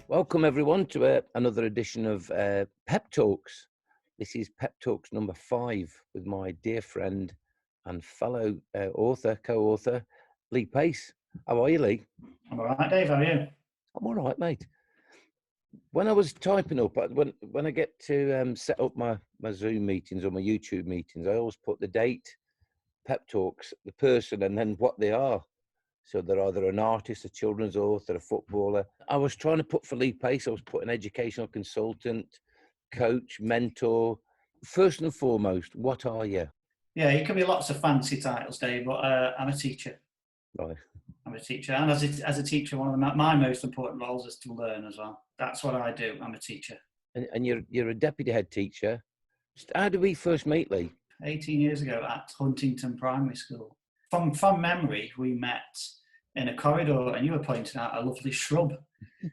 Welcome everyone to another edition of Pep Talks. This is Pep Talks number 5 with my dear friend and fellow co-author, Lee Pace. How are you, Lee? I'm all right, Dave. How are you? I'm all right, mate. When I was typing up, when I get to set up my Zoom meetings or my YouTube meetings, I always put the date, Pep Talks, the person, and then what they are. So they're either an artist, a children's author, a footballer. I was trying to put for Lee Pace, I was putting educational consultant, coach, mentor. First and foremost, what are you? Yeah, you can be lots of fancy titles, Dave, but I'm a teacher. Right. I'm a teacher. And as a teacher, one of my most important roles is to learn as well. That's what I do. I'm a teacher. And you're a deputy head teacher. How did we first meet, Lee? 18 years ago at Huntington Primary School. From memory, we met in a corridor and you were pointing out a lovely shrub,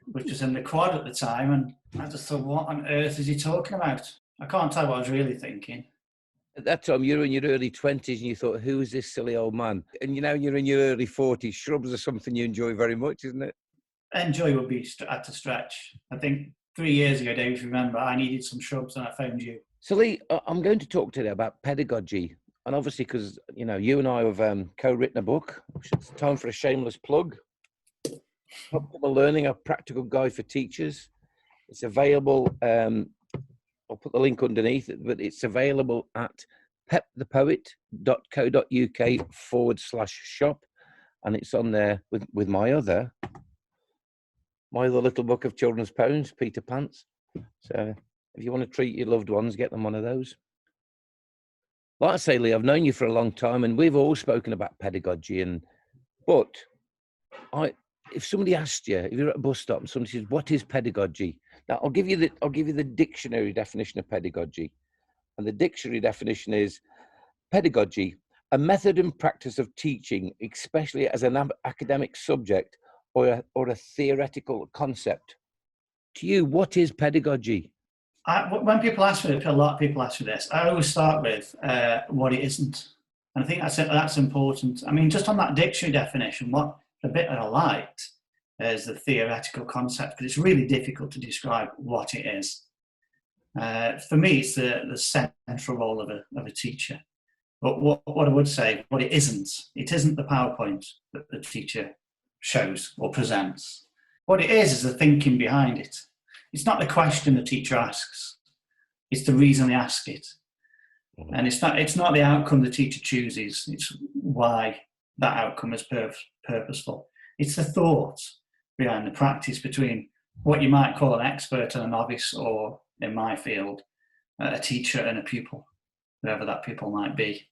which was in the quad at the time. And I just thought, what on earth is he talking about? I can't tell what I was really thinking. At that time, you were in your early 20s and you thought, who is this silly old man? And you're in your early 40s. Shrubs are something you enjoy very much, isn't it? Enjoy would be at a stretch. I think 3 years ago, Dave, if you remember, I needed some shrubs and I found you. So, Lee, I'm going to talk today about pedagogy. And obviously, because, you and I have co-written a book. It's time for a shameless plug. Optimal Learning, a practical guide for teachers. It's available, I'll put the link underneath it, but it's available at pepthepoet.co.uk/shop. And it's on there with my other little book of children's poems, Peter Pants. So if you want to treat your loved ones, get them one of those. Like I say, Lee, I've known you for a long time and we've all spoken about pedagogy. But if somebody asked you, if you're at a bus stop and somebody says, what is pedagogy? Now, I'll give you the dictionary definition of pedagogy. And the dictionary definition is pedagogy, a method and practice of teaching, especially as an academic subject or a theoretical concept. To you, what is pedagogy? When people ask me, a lot of people ask me this, I always start with what it isn't. And I think that's important. I mean, just on that dictionary definition, what the bit that I liked is the theoretical concept, because it's really difficult to describe what it is. For me, it's the central role of a teacher. But what I would say, what it isn't the PowerPoint that the teacher shows or presents. What it is the thinking behind it. It's not the question the teacher asks, it's the reason they ask it. And it's not the outcome the teacher chooses, it's why that outcome is purposeful. It's the thought behind the practice between what you might call an expert and a novice, or in my field, a teacher and a pupil, whoever that pupil might be.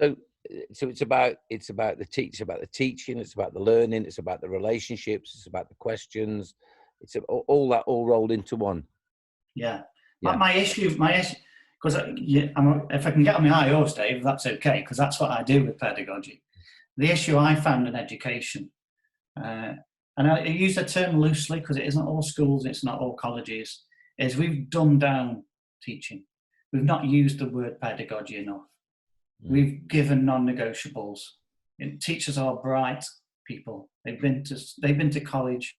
So it's about the teaching, it's about the learning, it's about the relationships, it's about the questions. It's all rolled into one. Yeah. My issue, because if I can get on my high horse, Dave, that's okay, because that's what I do with pedagogy. The issue I found in education, and I use the term loosely because it isn't all schools, it's not all colleges, is we've dumbed down teaching. We've not used the word pedagogy enough. We've given non-negotiables. Teachers are bright people. They've been to college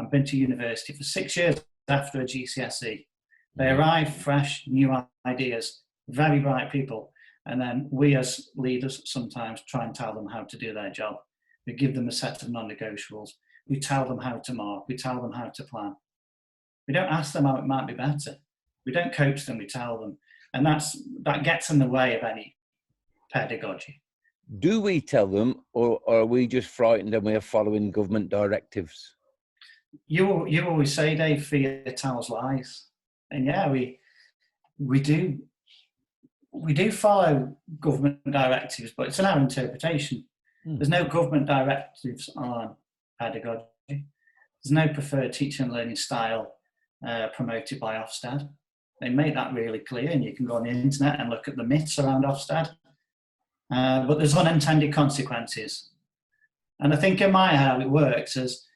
and been to university for 6 years after a GCSE. They arrive fresh, new ideas, very bright people. And then we as leaders sometimes try and tell them how to do their job. We give them a set of non-negotiables. We tell them how to mark. We tell them how to plan. We don't ask them how it might be better. We don't coach them, we tell them. And that gets in the way of any pedagogy. Do we tell them, or are we just frightened and we're following government directives? You always say, Dave, fear tells lies. And yeah, we do follow government directives, but it's in our interpretation. There's no government directives on pedagogy. There's no preferred teaching and learning style promoted by Ofsted. They make that really clear, and you can go on the internet and look at the myths around Ofsted. But there's unintended consequences. And I think in my how it works is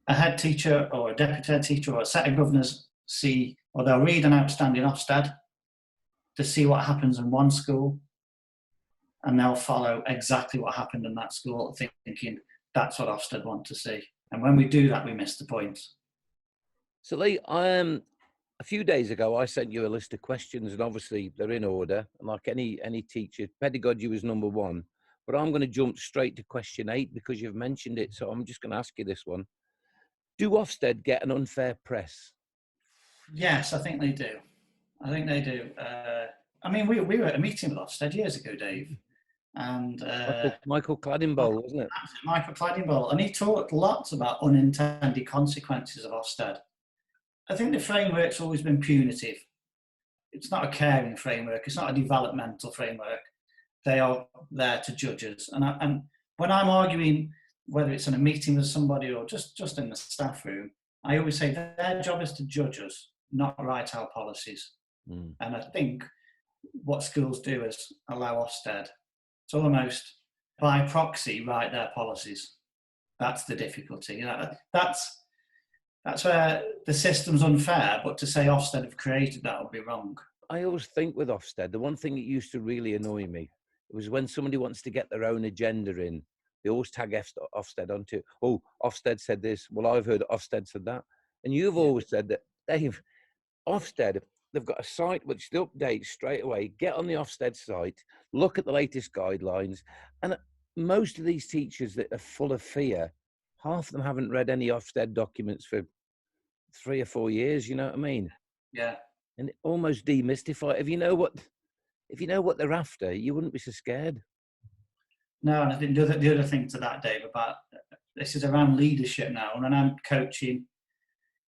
a head teacher or a deputy head teacher or a set of governors they'll read an outstanding Ofsted to see what happens in one school, and they'll follow exactly what happened in that school, thinking that's what Ofsted want to see. And when we do that, we miss the point. So Lee, a few days ago, I sent you a list of questions, and obviously they're in order. And like any teacher, pedagogy was number one. But I'm going to jump straight to question 8 because you've mentioned it. So I'm just going to ask you this one. Do Ofsted get an unfair press? Yes, I think they do. I think they do. I mean, we were at a meeting with Ofsted years ago, Dave, and Michael Claddenbowl, wasn't it? Michael Claddenbowl, and he talked lots about unintended consequences of Ofsted. I think the framework's always been punitive. It's not a caring framework. It's not a developmental framework. They are there to judge us. And when I'm arguing, whether it's in a meeting with somebody or just in the staff room, I always say their job is to judge us, not write our policies. And I think what schools do is allow Ofsted to almost by proxy write their policies. That's the difficulty. You know, that's where the system's unfair, but to say Ofsted have created that would be wrong. I always think with Ofsted, the one thing that used to really annoy me was when somebody wants to get their own agenda in, they always tag Ofsted onto, oh, Ofsted said this, well, I've heard Ofsted said that. And you've always said that, Dave, Ofsted, they've got a site which they update straight away. Get on the Ofsted site, look at the latest guidelines. And most of these teachers that are full of fear, half of them haven't read any Ofsted documents for 3 or 4 years, you know what I mean? Yeah. And it almost demystify. If you know what they're after, you wouldn't be so scared. No, and I think the other thing to that, Dave, about this is around leadership now. And when I'm coaching,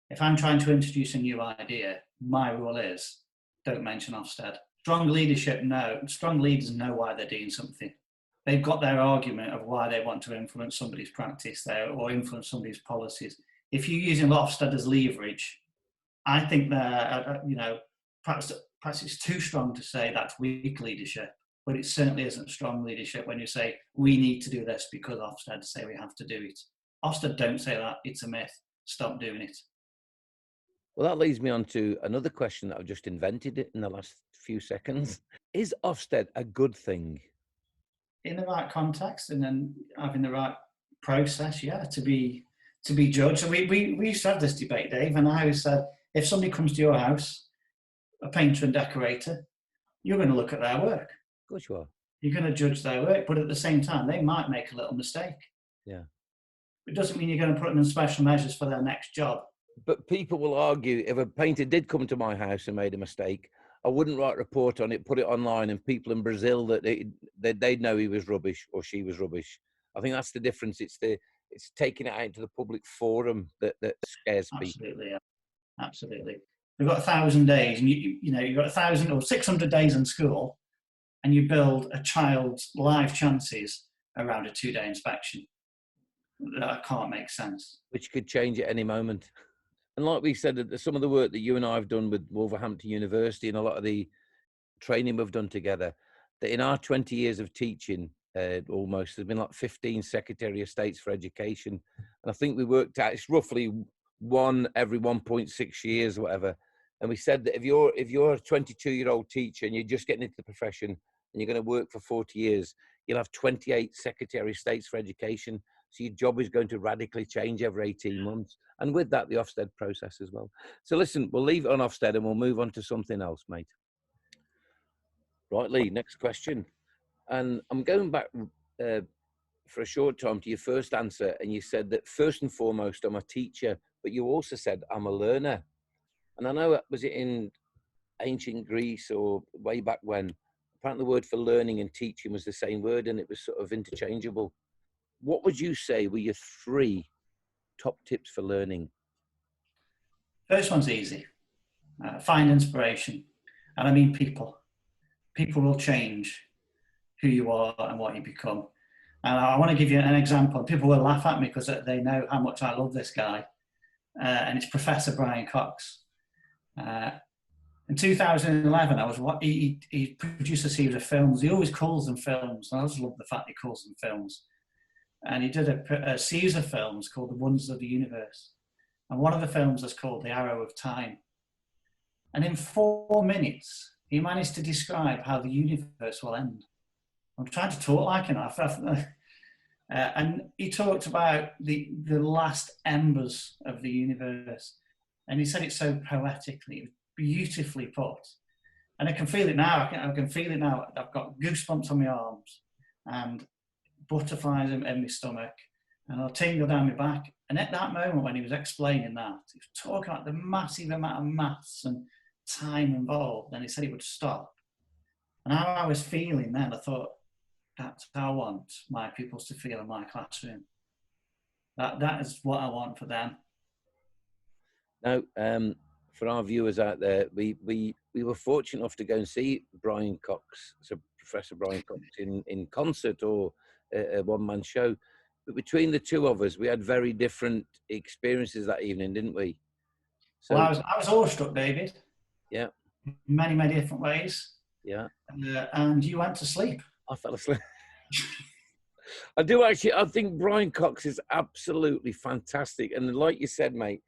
if I'm trying to introduce a new idea, my rule is don't mention Ofsted. Strong leadership, no. Strong leaders know why they're doing something. They've got their argument of why they want to influence somebody's practice there or influence somebody's policies. If you're using Ofsted as leverage, I think that, you know, perhaps it's too strong to say that's weak leadership, but it certainly isn't strong leadership when you say, we need to do this because Ofsted say we have to do it. Ofsted don't say that. It's a myth. Stop doing it. Well, that leads me on to another question that I've just invented in the last few seconds. Is Ofsted a good thing? In the right context and then having the right process, yeah, to be judged. And we used to have this debate, Dave, and I always said, if somebody comes to your house, a painter and decorator, you're going to look at their work. Of course you are. You're going to judge their work, but at the same time, they might make a little mistake. Yeah. It doesn't mean you're going to put them in special measures for their next job. But people will argue, if a painter did come to my house and made a mistake, I wouldn't write a report on it, put it online, and people in Brazil they'd know he was rubbish or she was rubbish. I think that's the difference. It's taking it out into the public forum that scares people. Absolutely, yeah. Absolutely. We've got 1,000 days, and you've got 1,000 or 600 days in school, and you build a child's life chances around a 2-day inspection. That can't make sense. Which could change at any moment. And like we said, some of the work that you and I have done with Wolverhampton University and a lot of the training we've done together, that in our 20 years of teaching, almost, there's been like 15 Secretary of States for Education. And I think we worked out, it's roughly one every 1.6 years, or whatever. And we said that if you're a 22-year-old teacher and you're just getting into the profession and you're going to work for 40 years, you'll have 28 Secretary of States for Education. So your job is going to radically change every 18 months. And with that, the Ofsted process as well. So listen, we'll leave it on Ofsted and we'll move on to something else, mate. Right, Lee, next question. And I'm going back for a short time to your first answer. And you said that first and foremost, I'm a teacher, but you also said I'm a learner. And I know, was it in ancient Greece or way back when, apparently the word for learning and teaching was the same word and it was sort of interchangeable. What would you say were your 3 top tips for learning? First one's easy. Find inspiration. And I mean people. People will change who you are and what you become. And I want to give you an example. People will laugh at me because they know how much I love this guy. And it's Professor Brian Cox. In 2011, he produced a series of films. He always calls them films. And I just love the fact he calls them films. And he did a series of films called The Wonders of the Universe. And one of the films is called The Arrow of Time. And in 4 minutes, he managed to describe how the universe will end. I'm trying to talk like him. And he talked about the last embers of the universe. And he said it so poetically, it was beautifully put. And I can feel it now. I can feel it now. I've got goosebumps on my arms and butterflies in my stomach, and I'll tingle down my back. And at that moment when he was explaining that, he was talking about the massive amount of maths and time involved, and he said he would stop. And how I was feeling then, I thought, that's how I want my pupils to feel in my classroom. That is what I want for them. Now, for our viewers out there, we were fortunate enough to go and see Brian Cox, so Professor Brian Cox, in concert or a one-man show. But between the two of us, we had very different experiences that evening, didn't we? So, well, I was awestruck, David. Yeah. In many, many different ways. Yeah. And you went to sleep. I fell asleep. I do actually. I think Brian Cox is absolutely fantastic. And like you said, mate,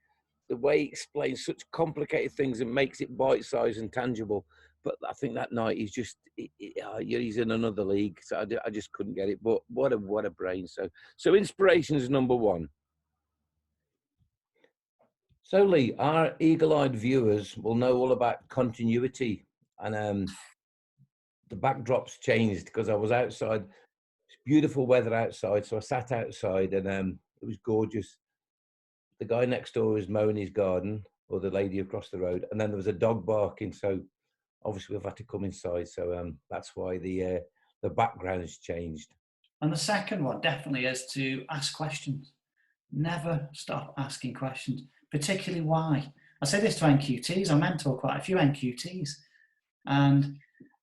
the way he explains such complicated things and makes it bite-sized and tangible. But I think that night he's just, he's in another league. So I just couldn't get it. But what a brain. So inspiration is number one. So Lee, our eagle-eyed viewers will know all about continuity. And the backdrop's changed because I was outside. It's beautiful weather outside. So I sat outside and it was gorgeous. The guy next door was mowing his garden, or the lady across the road, and then there was a dog barking. So obviously we've had to come inside. So that's why the background's changed. And the second one definitely is to ask questions. Never stop asking questions, particularly why. I say this to NQTs. I mentor quite a few NQTs, and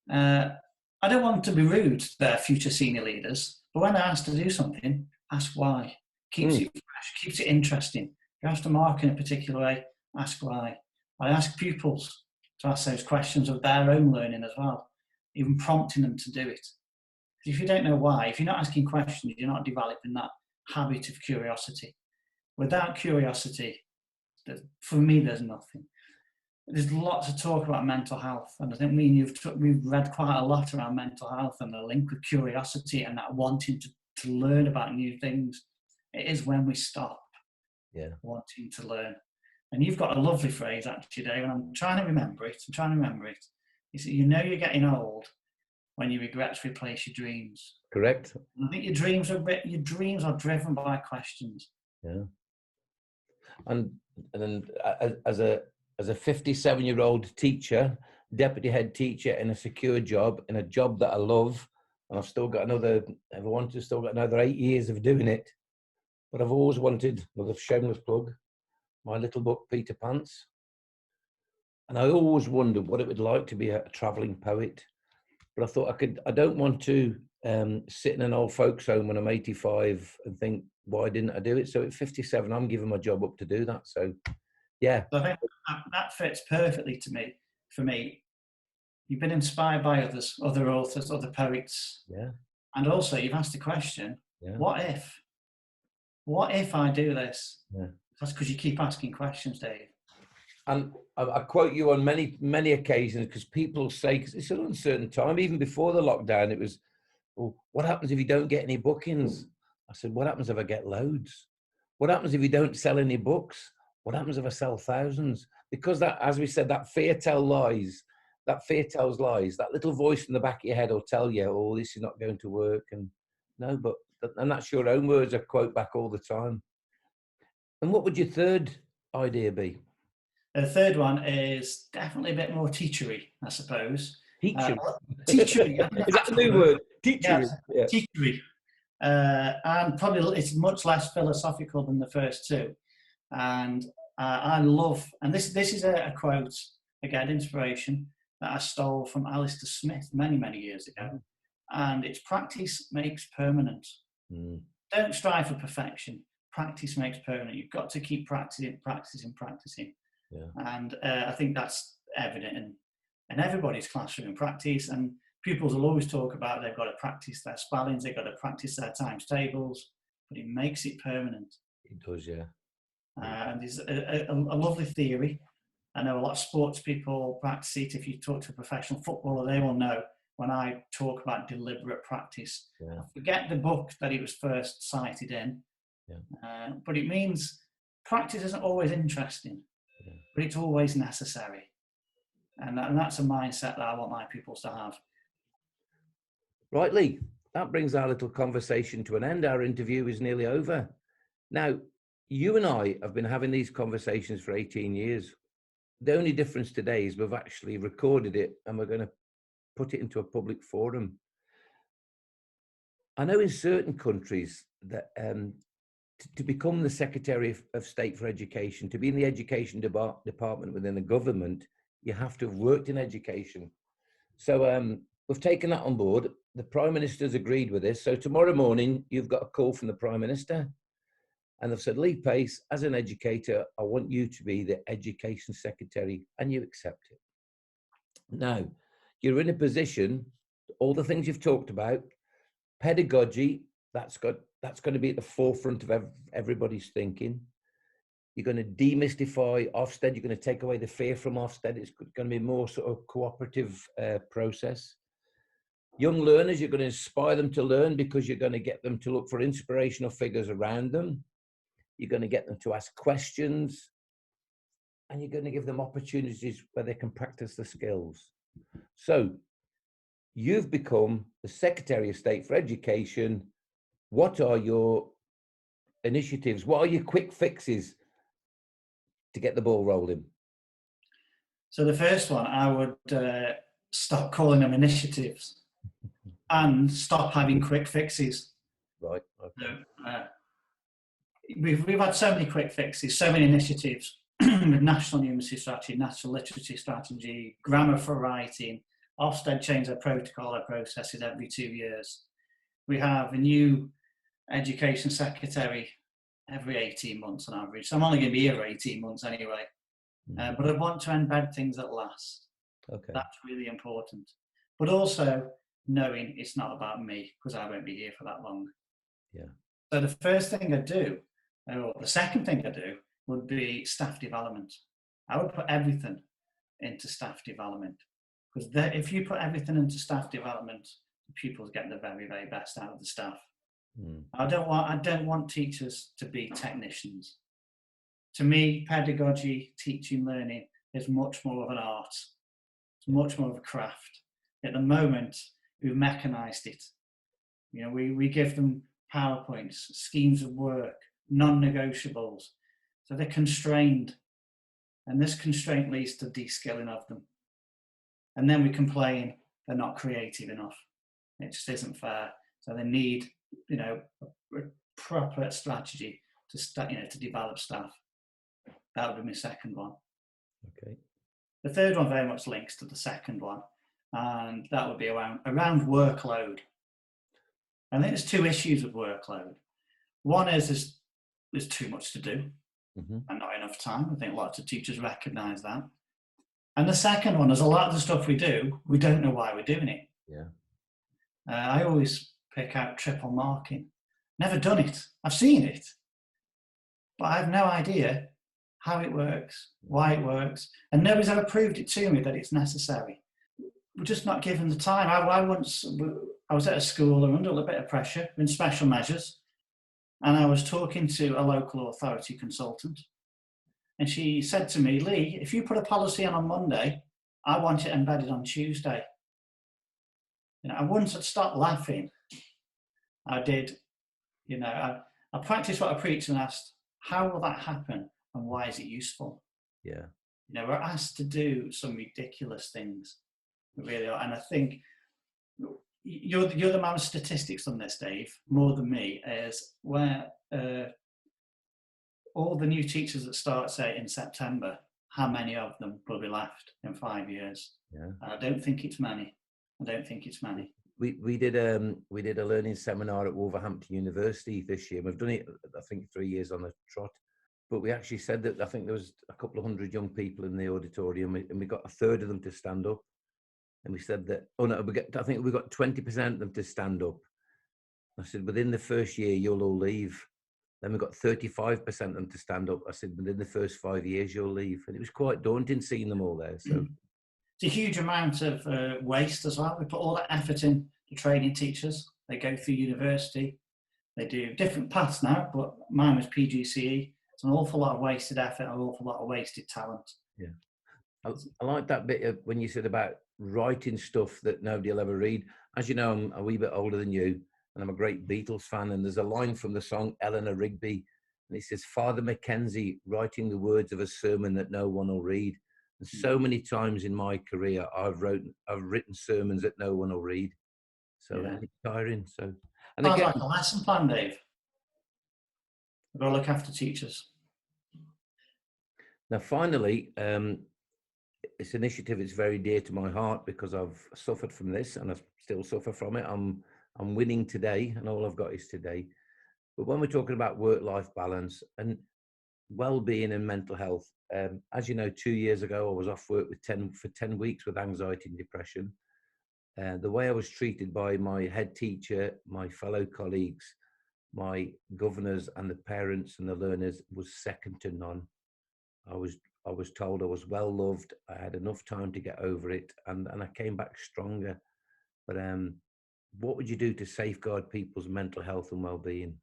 I don't want to be rude to their future senior leaders, but when they're asked to do something, ask why. Keeps it fresh, keeps it interesting. You have to mark in a particular way, ask why. I ask pupils to ask those questions of their own learning as well, even prompting them to do it. If you don't know why, if you're not asking questions, you're not developing that habit of curiosity. Without curiosity, for me, there's nothing. There's lots of talk about mental health, and I think we've read quite a lot around mental health and the link with curiosity and that wanting to learn about new things. It is when we stop wanting to learn. And you've got a lovely phrase actually, Dave, and I'm trying to remember it. Is that you know you're getting old when your regrets replace your dreams. Correct. And I think your dreams are driven by questions. Yeah. And then as a 57-year-old teacher, deputy head teacher in a secure job, in a job that I love, and I've still got another 8 years of doing it. But I've always wanted, another shameless plug, my little book, Peter Pants. And I always wondered what it would like to be a travelling poet. But I thought I don't want to sit in an old folks home when I'm 85 and think, why didn't I do it? So at 57, I'm giving my job up to do that. So, yeah. So I think that fits perfectly for me. You've been inspired by others, other authors, other poets. Yeah. And also you've asked the question, what if? What if I do this? Yeah. That's because you keep asking questions, Dave. And I quote you on many, many occasions because people say, because it's an uncertain time, even before the lockdown, it was, well, what happens if you don't get any bookings? I said, what happens if I get loads? What happens if you don't sell any books? What happens if I sell thousands? Because that, as we said, that fear tells lies. That little voice in the back of your head will tell you, oh, this is not going to work. And that's your own words I quote back all the time. And what would your third idea be? The third one is definitely a bit more teachery, I suppose. Teachery. Teachery. Is that a new word? Teachery. Yeah. Teachery. And probably it's much less philosophical than the first two. And I love, and this is a quote, again, inspiration, that I stole from Alistair Smith many, many years ago. And it's practice makes permanent. Don't strive for perfection. Practice makes permanent. You've got to keep practicing. Yeah. And I think that's evident in everybody's classroom practice. And pupils will always talk about they've got to practice their spellings, they've got to practice their times tables, but it makes it permanent. It does, yeah. And there's a lovely theory. I know a lot of sports people practice it. If you talk to a professional footballer, they will know when I talk about deliberate practice. I forget the book that it was first cited in, but it means practice isn't always interesting. but it's always necessary. And that's a mindset that I want my pupils to have. Right, Lee, that brings our little conversation to an end. Our interview is nearly over. Now, you and I have been having these conversations for 18 years. The only difference today is we've actually recorded it and we're going to put it into a public forum. I know in certain countries that to become the Secretary of State for Education, to be in the education department within the government, you have to have worked in education. So we've taken that on board. The Prime Minister's agreed with this. So tomorrow morning, you've got a call from the Prime Minister. And they've said, Lee Pace, as an educator, I want you to be the Education Secretary, and you accept it. Now, you're in a position, all the things you've talked about, pedagogy, that's going to be at the forefront of everybody's thinking. You're going to demystify Ofsted. You're going to take away the fear from Ofsted. It's going to be more sort of cooperative process. Young learners, you're going to inspire them to learn because you're going to get them to look for inspirational figures around them. You're going to get them to ask questions, and you're going to give them opportunities where they can practice the skills. So you've become the Secretary of State for Education. What are your initiatives? What are your quick fixes to get the ball rolling? So the first one, I would stop calling them initiatives and stop having quick fixes. Right. Okay. So, we've had so many quick fixes, so many initiatives with National Numeracy Strategy, National Literacy Strategy, Grammar for Writing. Ofsted change their protocol, their processes every 2 years. We have a new Education Secretary every 18 months on average. So I'm only going to be here for 18 months anyway. But I want to embed things that last. Okay. That's really important. But also knowing it's not about me, because I won't be here for that long. Yeah. So the first thing I do, or the second thing I do, would be staff development. I would put everything into staff development, because if you put everything into staff development, the pupils get the very, very best out of the staff. I don't want teachers to be technicians. To me, pedagogy, teaching, learning is much more of an art. It's much more of a craft. At the moment, we've mechanized it. You know, we give them PowerPoints, schemes of work, non-negotiables. So they're constrained. And this constraint leads to de-skilling of them. And then we complain they're not creative enough. It just isn't fair. So they need, you know, a proper strategy to start, you know, to develop staff. That would be my second one. Okay. The third one very much links to the second one, and that would be around workload. I think there's two issues with workload. One is there's too much to do and not enough time. I think lots of teachers recognise that. And the second one is a lot of the stuff we do, we don't know why we're doing it. Yeah. I always pick out triple marking. Never done it. I've seen it, but I have no idea how it works, why it works, and nobody's ever proved it to me that it's necessary. We're just not given the time. I was at a school and under a little bit of pressure in special measures, and I was talking to a local authority consultant, and she said to me, Lee, if you put a policy on Monday, I want it embedded on Tuesday. You know, I wouldn't have stopped laughing. I did, you know, I practiced what I preached and asked, how will that happen and why is it useful? Yeah. You know, we're asked to do some ridiculous things. We really are. And I think you're the man of statistics on this, Dave, more than me, is where all the new teachers that start, say, in September, how many of them will be left in 5 years? Yeah. I don't think it's many. We did a learning seminar at Wolverhampton University this year. We've done it, I think, 3 years on the trot. But we actually said that I think there was a couple of hundred young people in the auditorium, and we got a third of them to stand up. And we said that, I think we got 20% of them to stand up. I said, within the first year, you'll all leave. Then we got 35% of them to stand up. I said, within the first 5 years, you'll leave. And it was quite daunting seeing them all there. So it's a huge amount of waste as well. We put all that effort in to training teachers. They go through university. They do different paths now, but mine was PGCE. It's an awful lot of wasted effort, an awful lot of wasted talent. Yeah. I like that bit of when you said about writing stuff that nobody will ever read. As you know, I'm a wee bit older than you, and I'm a great Beatles fan. And there's a line from the song Eleanor Rigby, and it says, Father Mackenzie writing the words of a sermon that no one will read. And so many times in my career, I've written sermons that no one will read. So it's tiring. So, and Sounds again, like a lesson plan, Dave. We've got to look after teachers. Now, finally, this initiative is very dear to my heart because I've suffered from this and I still suffer from it. I'm winning today, and all I've got is today. But when we're talking about work-life balance and well-being and mental health, as you know, 2 years ago, I was off work for 10 weeks with anxiety and depression. The way I was treated by my head teacher, my fellow colleagues, my governors and the parents and the learners was second to none. I was told I was well loved. I had enough time to get over it, and I came back stronger. But what would you do to safeguard people's mental health and well-being?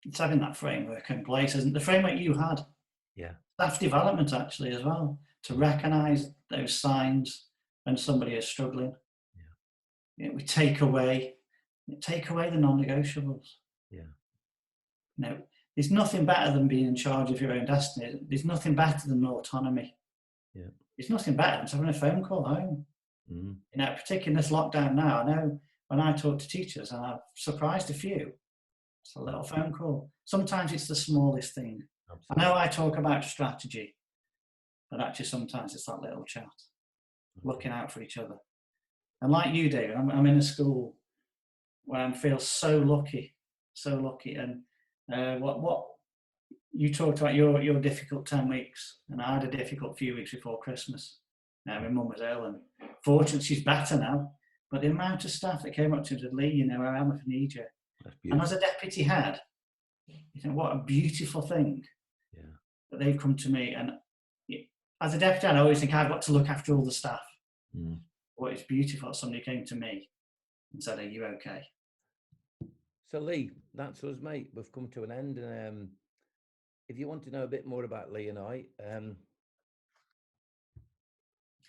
It's having that framework in place, isn't it? The framework you had. Yeah. Staff development actually as well, to recognise those signs when somebody is struggling. Yeah. We take away the non-negotiables. Yeah. No, there's nothing better than being in charge of your own destiny. There's nothing better than autonomy. Yeah. There's nothing better than having a phone call home. You know, particularly in this lockdown now, I know when I talk to teachers, and I've surprised a few, it's a little phone call. Sometimes it's the smallest thing. Absolutely. I know I talk about strategy, but actually sometimes it's that little chat, looking out for each other. And like you, David, I'm in a school where I feel so lucky. And what you talked about your difficult 10 weeks, and I had a difficult few weeks before Christmas. Now my mum was ill, and fortunately she's better now. But the amount of staff that came up to me and said, Lee, you know, I am if I need you. And as a deputy head, you think, what a beautiful thing that they've come to me. And as a deputy head, I always think I've got to look after all the staff. Well, it's beautiful that somebody came to me and said, are you okay? So Lee, that's us, mate. We've come to an end. And if you want to know a bit more about Lee and I,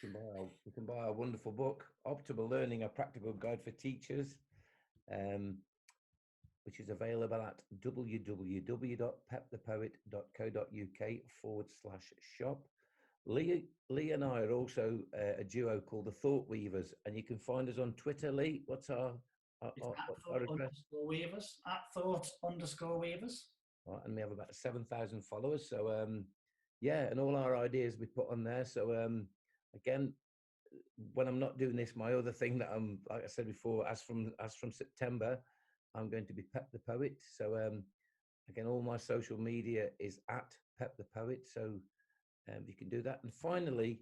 you can buy our wonderful book, Optimal Learning, A Practical Guide for Teachers, which is available at www.pepthepoet.co.uk/shop. Lee and I are also a duo called the Thought Weavers, and you can find us on Twitter. Lee, what's our address? Weavers, @Thought_Weavers. Right, and we have about 7,000 followers. So and all our ideas we put on there. So again, when I'm not doing this, my other thing that I'm, like I said before, as from September, I'm going to be Pep the Poet. So again, all my social media is @PepThePoet. So you can do that. And finally,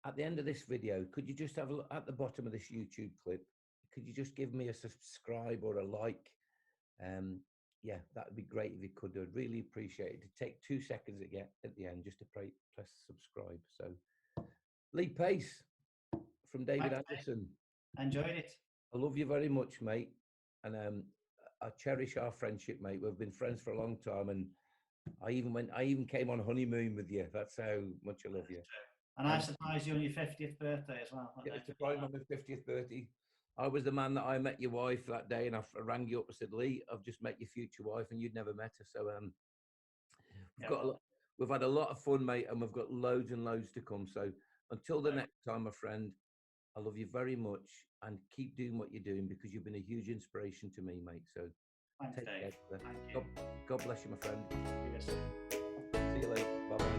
at the end of this video, could you just have a look at the bottom of this YouTube clip? Could you just give me a subscribe or a like? Yeah, that would be great if you could. I'd really appreciate it. To take 2 seconds again at the end just to press subscribe. So, Lee Pace from David Anderson. I enjoyed it. I love you very much, mate, and I cherish our friendship, mate. We've been friends for a long time, and I even came on honeymoon with you. That's how much I love you. And I surprised you on your 50th birthday as well. Yeah, surprised on my 50th birthday. I was the man that I met your wife that day, and I rang you up and said, Lee, I've just met your future wife, and you'd never met her. So we've had a lot of fun, mate, and we've got loads and loads to come. So until the next time, my friend, I love you very much, and keep doing what you're doing because you've been a huge inspiration to me, mate. So thanks, Dave. Take care. God bless you, my friend. Yes. See you later. Bye-bye.